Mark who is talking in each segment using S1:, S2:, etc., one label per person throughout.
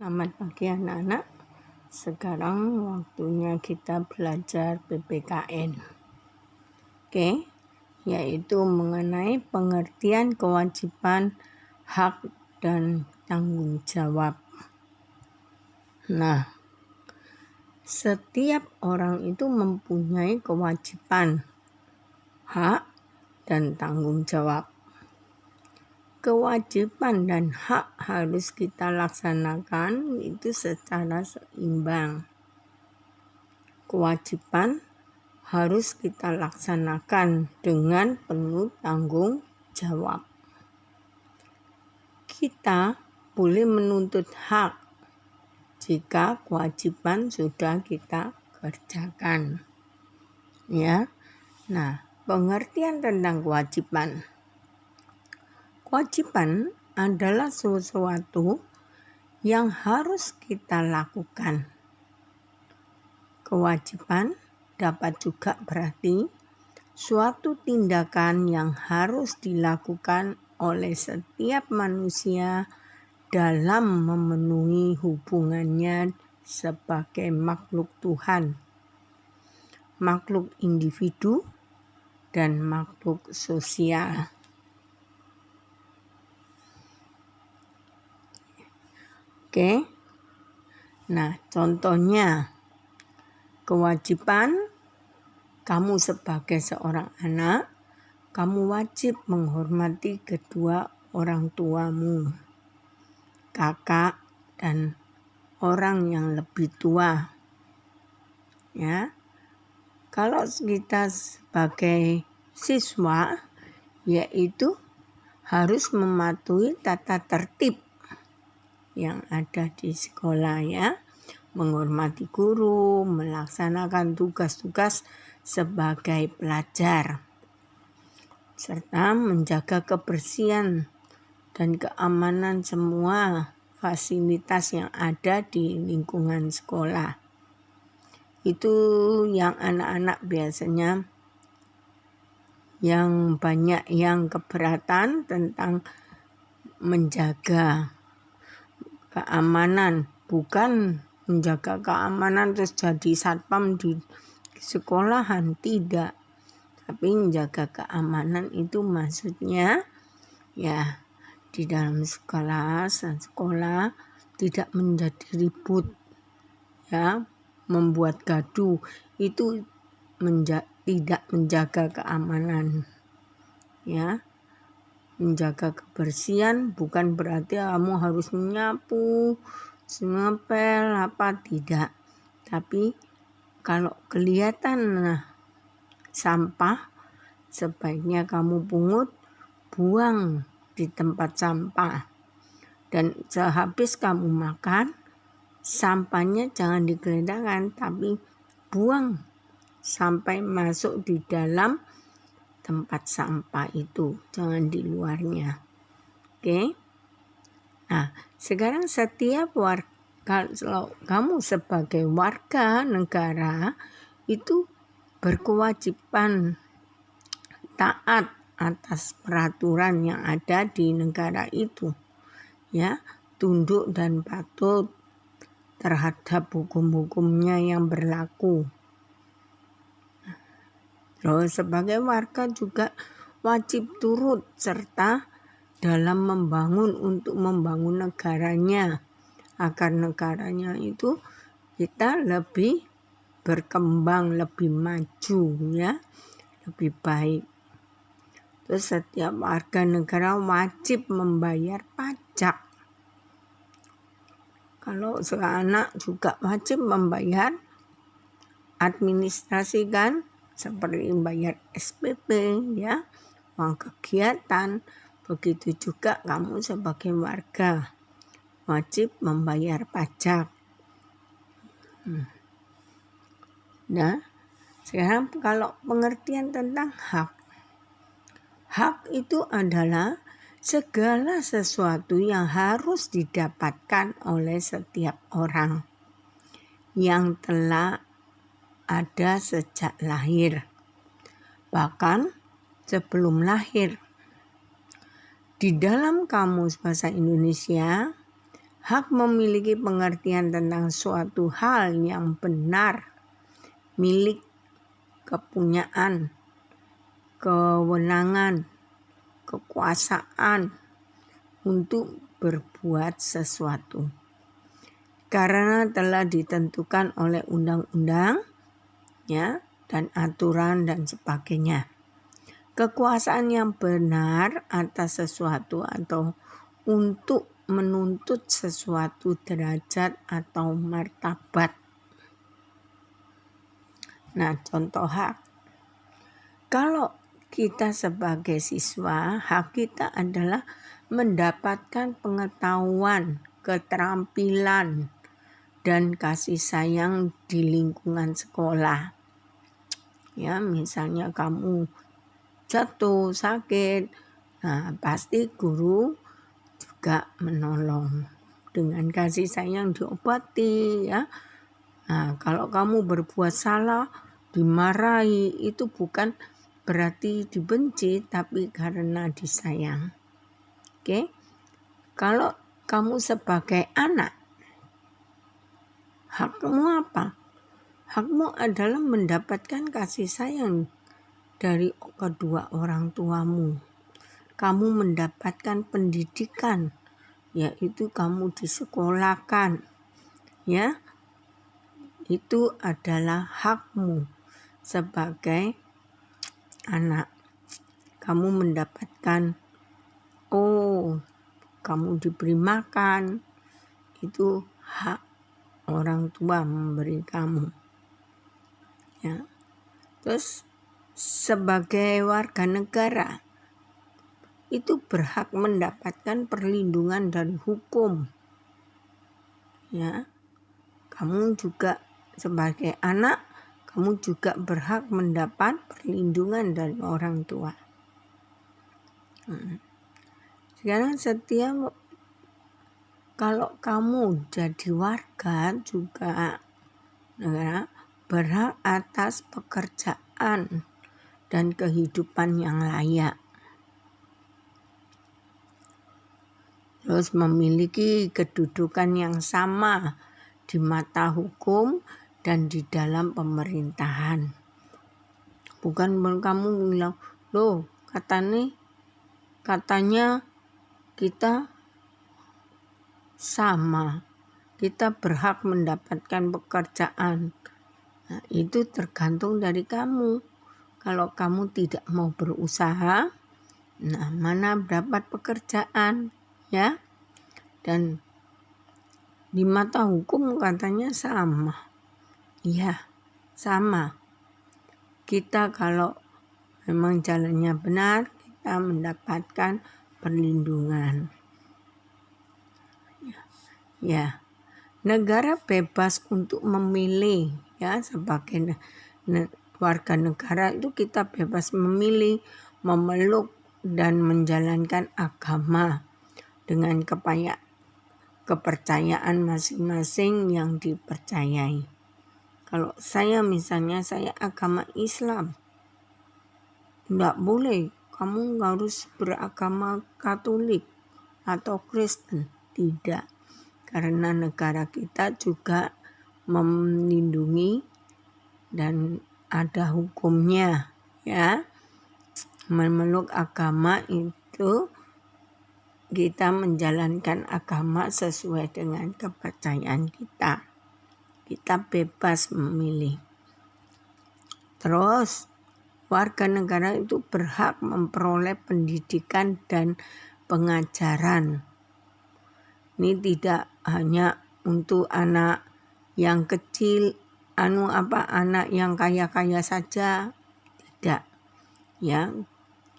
S1: Selamat pagi anak-anak. Sekarang waktunya kita belajar PPKN. Oke, yaitu mengenai pengertian kewajiban, hak, dan tanggung jawab. Nah, setiap orang itu mempunyai kewajiban, hak, dan tanggung jawab. Kewajiban dan hak harus kita laksanakan itu secara seimbang. Kewajiban harus kita laksanakan dengan penuh tanggung jawab. Kita boleh menuntut hak jika kewajiban sudah kita kerjakan. Ya. Nah, pengertian tentang kewajiban. Kewajiban adalah sesuatu yang harus kita lakukan. Kewajiban dapat juga berarti suatu tindakan yang harus dilakukan oleh setiap manusia dalam memenuhi hubungannya sebagai makhluk Tuhan, makhluk individu, dan makhluk sosial. Oke. Nah, contohnya kewajiban kamu sebagai seorang anak, kamu wajib menghormati kedua orang tuamu, kakak, dan orang yang lebih tua. Ya. Kalau kita sebagai siswa, yaitu harus mematuhi tata tertib yang ada di sekolah, ya, menghormati guru, melaksanakan tugas-tugas sebagai pelajar, serta menjaga kebersihan dan keamanan semua fasilitas yang ada di lingkungan sekolah. Itu yang anak-anak biasanya yang banyak yang keberatan tentang menjaga keamanan, bukan menjaga keamanan terus jadi satpam di sekolahan, tidak. Tapi menjaga keamanan itu maksudnya ya di dalam sekolah tidak menjadi ribut, ya, membuat gaduh, itu tidak menjaga keamanan, ya. Menjaga kebersihan bukan berarti kamu harus menyapu, ngepel, tidak. Tapi kalau kelihatan sampah, sebaiknya kamu pungut, buang di tempat sampah. Dan sehabis kamu makan, sampahnya jangan digeletakkan, tapi buang sampai masuk di dalam tempat sampah itu, jangan di luarnya. Oke. Nah, sekarang setiap warga, kalau kamu sebagai warga negara itu berkewajiban taat atas peraturan yang ada di negara itu, ya, tunduk dan patuh terhadap hukum-hukumnya yang berlaku. Terus sebagai warga juga wajib turut serta dalam untuk membangun negaranya, agar negaranya itu kita lebih berkembang, lebih maju, ya, lebih baik. Terus setiap warga negara wajib membayar pajak. Kalau seorang anak juga wajib membayar administrasi, kan, seperti membayar SPP, ya, uang kegiatan. Begitu juga kamu sebagai warga wajib membayar pajak. Nah, sekarang kalau pengertian tentang hak. Hak itu adalah segala sesuatu yang harus didapatkan oleh setiap orang yang telah ada sejak lahir, bahkan sebelum lahir. Di dalam Kamus Bahasa Indonesia, Hak memiliki pengertian tentang suatu hal yang benar, milik, kepunyaan, kewenangan, kekuasaan untuk berbuat sesuatu. Karena telah ditentukan oleh undang-undang, ya, dan aturan dan sebagainya. Kekuasaan yang benar atas sesuatu atau untuk menuntut sesuatu derajat atau martabat. Nah, contoh hak. Kalau kita sebagai siswa, hak kita adalah mendapatkan pengetahuan, keterampilan, dan kasih sayang di lingkungan sekolah. Ya, misalnya kamu jatuh, sakit, nah pasti guru juga menolong dengan kasih sayang, diobati, ya. Nah, kalau kamu berbuat salah, dimarahi, itu bukan berarti dibenci, tapi karena disayang. Oke? Kalau kamu sebagai anak, hakmu apa? Hakmu adalah mendapatkan kasih sayang dari kedua orang tuamu. Kamu mendapatkan pendidikan, yaitu kamu disekolahkan, ya. Itu adalah hakmu sebagai anak. Kamu mendapatkan, kamu diberi makan, itu hak orang tua memberi kamu, ya. Terus sebagai warga negara itu berhak mendapatkan perlindungan dari hukum, ya. Kamu juga sebagai anak, kamu juga berhak mendapat perlindungan dari orang tua. Sekarang kalau kamu jadi warga juga, ya, berhak atas pekerjaan dan kehidupan yang layak. Terus memiliki kedudukan yang sama di mata hukum dan di dalam pemerintahan. Bukan kamu bilang, loh katanya kita sama, kita berhak mendapatkan pekerjaan. Nah, itu tergantung dari kamu. Kalau kamu tidak mau berusaha, nah mana dapat pekerjaan, ya. Dan di mata hukum katanya sama. Iya, sama. Kita kalau memang jalannya benar, kita mendapatkan perlindungan. Ya. Negara bebas untuk memilih, ya, sebagai warga negara itu kita bebas memilih, memeluk dan menjalankan agama dengan kepercayaan masing-masing yang dipercayai. Kalau saya misalnya, saya agama Islam, enggak boleh kamu harus beragama Katolik atau Kristen, tidak. Karena negara kita juga melindungi dan ada hukumnya, ya. Memeluk agama itu kita menjalankan agama sesuai dengan kepercayaan kita. Kita bebas memilih. Terus warga negara itu berhak memperoleh pendidikan dan pengajaran. Ini tidak hanya untuk anak yang kecil, anak yang kaya-kaya saja, tidak. Ya,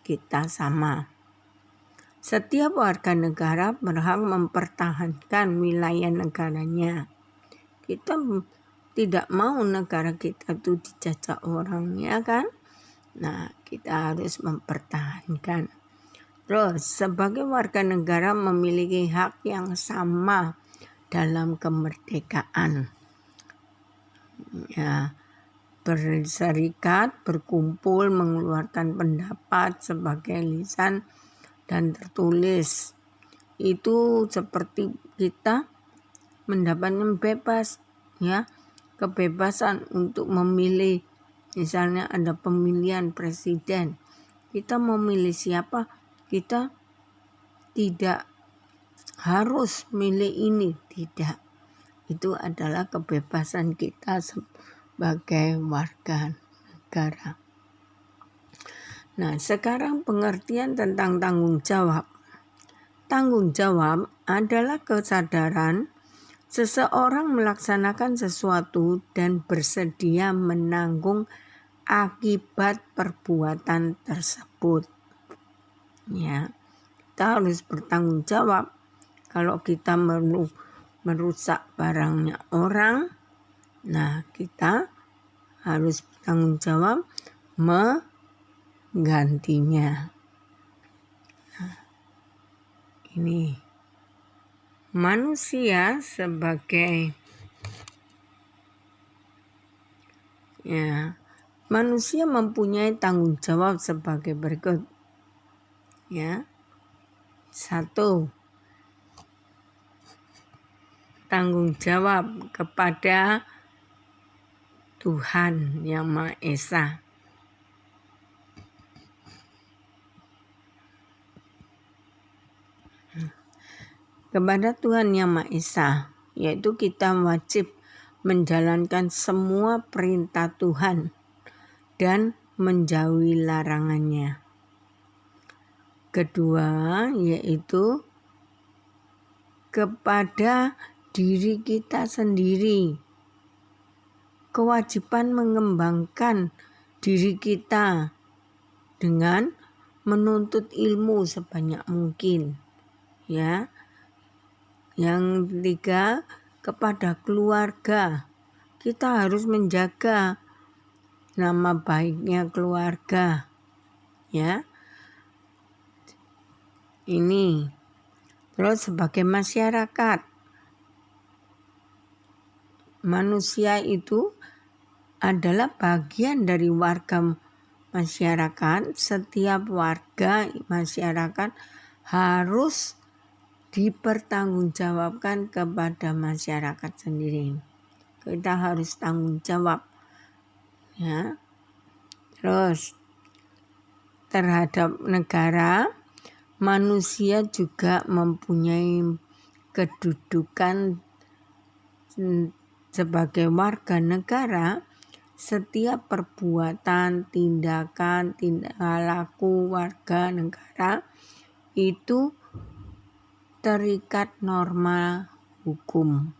S1: kita sama. Setiap warga negara berhak mempertahankan wilayah negaranya. Kita tidak mau negara kita itu dijajah orang, ya kan? Nah, kita harus mempertahankan. Terus, sebagai warga negara memiliki hak yang sama dalam kemerdekaan. Ya, berserikat, berkumpul, mengeluarkan pendapat sebagai lisan dan tertulis. Itu seperti kita mendapatkan bebas, ya, kebebasan untuk memilih. Misalnya ada pemilihan presiden, kita mau milih siapa, kita tidak harus milih ini, tidak. Itu adalah kebebasan kita sebagai warga negara. Nah, sekarang pengertian tentang tanggung jawab. Tanggung jawab adalah kesadaran seseorang melaksanakan sesuatu dan bersedia menanggung akibat perbuatan tersebut. Ya, kita harus bertanggung jawab. Kalau kita merusak barangnya orang, nah kita harus bertanggung jawab menggantinya. Nah, ini manusia sebagai manusia mempunyai tanggung jawab sebagai berikut. Ya. 1. Tanggung jawab kepada Tuhan Yang Maha Esa. Kepada Tuhan Yang Maha Esa, yaitu kita wajib menjalankan semua perintah Tuhan dan menjauhi larangannya. Kedua, yaitu kepada diri kita sendiri. Kewajiban mengembangkan diri kita dengan menuntut ilmu sebanyak mungkin. Ya. Yang ketiga, kepada keluarga. Kita harus menjaga nama baiknya keluarga. Ya. Ini. Terus sebagai masyarakat. Manusia itu adalah bagian dari warga masyarakat. Setiap warga masyarakat harus dipertanggungjawabkan kepada masyarakat sendiri. Kita harus tanggung jawab. Ya. Terus terhadap negara, manusia juga mempunyai kedudukan sebagai warga negara. Setiap perbuatan, tindakan, tingkah laku warga negara itu terikat norma hukum.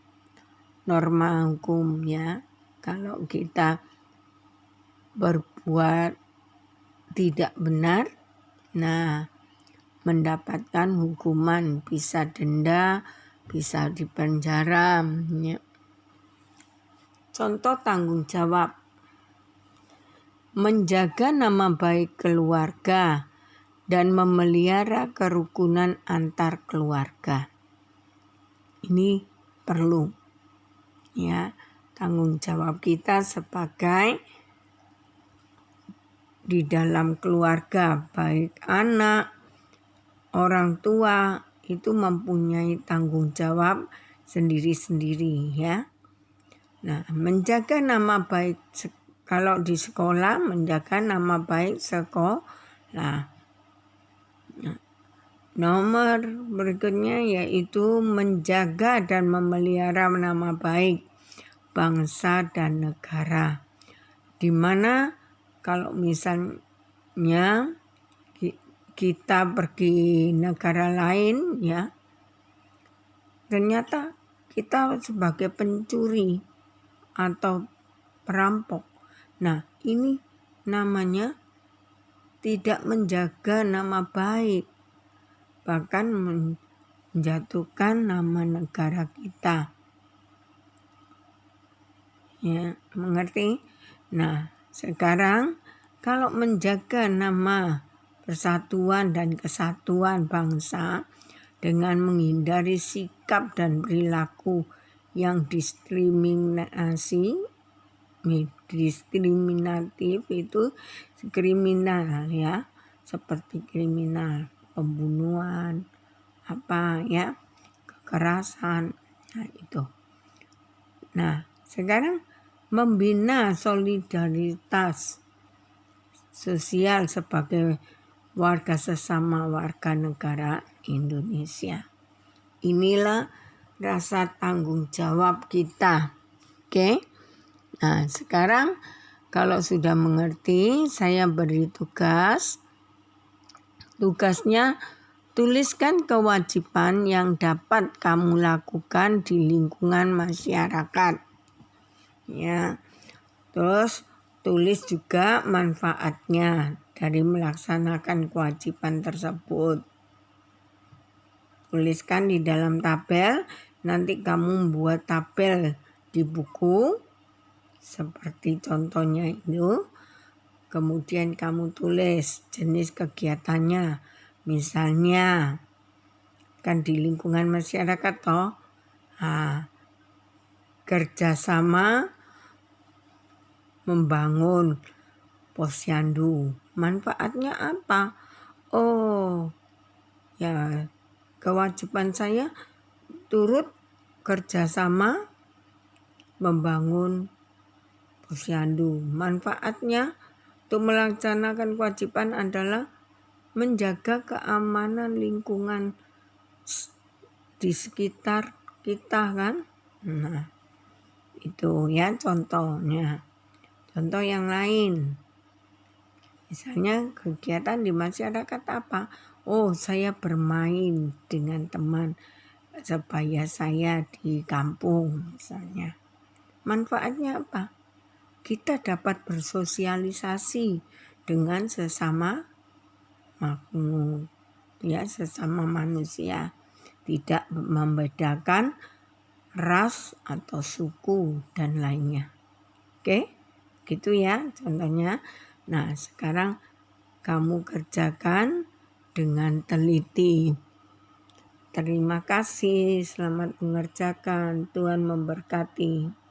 S1: Norma hukumnya, kalau kita berbuat tidak benar, nah mendapatkan hukuman, bisa denda, bisa dipenjara. Ya. Contoh tanggung jawab. Menjaga nama baik keluarga dan memelihara kerukunan antar keluarga. Ini perlu. Ya, tanggung jawab kita sebagai di dalam keluarga, baik anak, orang tua itu mempunyai tanggung jawab sendiri-sendiri, ya. Nah, menjaga nama baik, kalau di sekolah menjaga nama baik sekolah. Nah, nomor berikutnya yaitu menjaga dan memelihara nama baik bangsa dan negara. Di mana kalau misalnya kita pergi negara lain, ya, ternyata kita sebagai pencuri atau perampok. Nah, ini namanya tidak menjaga nama baik, bahkan menjatuhkan nama negara kita. Ya, mengerti? Nah, sekarang kalau menjaga nama persatuan dan kesatuan bangsa dengan menghindari sikap dan perilaku yang diskriminatif itu kriminal, ya, seperti kriminal pembunuhan, kekerasan. Nah, itu. Nah, sekarang membina solidaritas sosial sebagai warga sesama warga negara Indonesia. Inilah rasa tanggung jawab kita. Oke? Nah, sekarang kalau sudah mengerti, saya beri tugas. Tugasnya tuliskan kewajiban yang dapat kamu lakukan di lingkungan masyarakat. Ya. Terus tulis juga manfaatnya dari melaksanakan kewajiban tersebut. Tuliskan di dalam tabel, nanti kamu buat tabel di buku seperti contohnya itu. Kemudian kamu tulis jenis kegiatannya. Misalnya kan di lingkungan masyarakat toh, kerjasama membangun posyandu. Manfaatnya apa? Oh, ya kewajiban saya turut kerjasama membangun posyandu. Manfaatnya untuk melaksanakan kewajiban adalah menjaga keamanan lingkungan di sekitar kita kan. Nah, itu ya contohnya. Contoh yang lain. Misalnya kegiatan di masyarakat apa? Oh, saya bermain dengan teman sebaya saya di kampung misalnya. Manfaatnya apa? Kita dapat bersosialisasi dengan sesama makhluk, ya sesama manusia. Tidak membedakan ras atau suku dan lainnya. Oke? Gitu ya contohnya. Nah, sekarang kamu kerjakan dengan teliti. Terima kasih, selamat mengerjakan. Tuhan memberkati.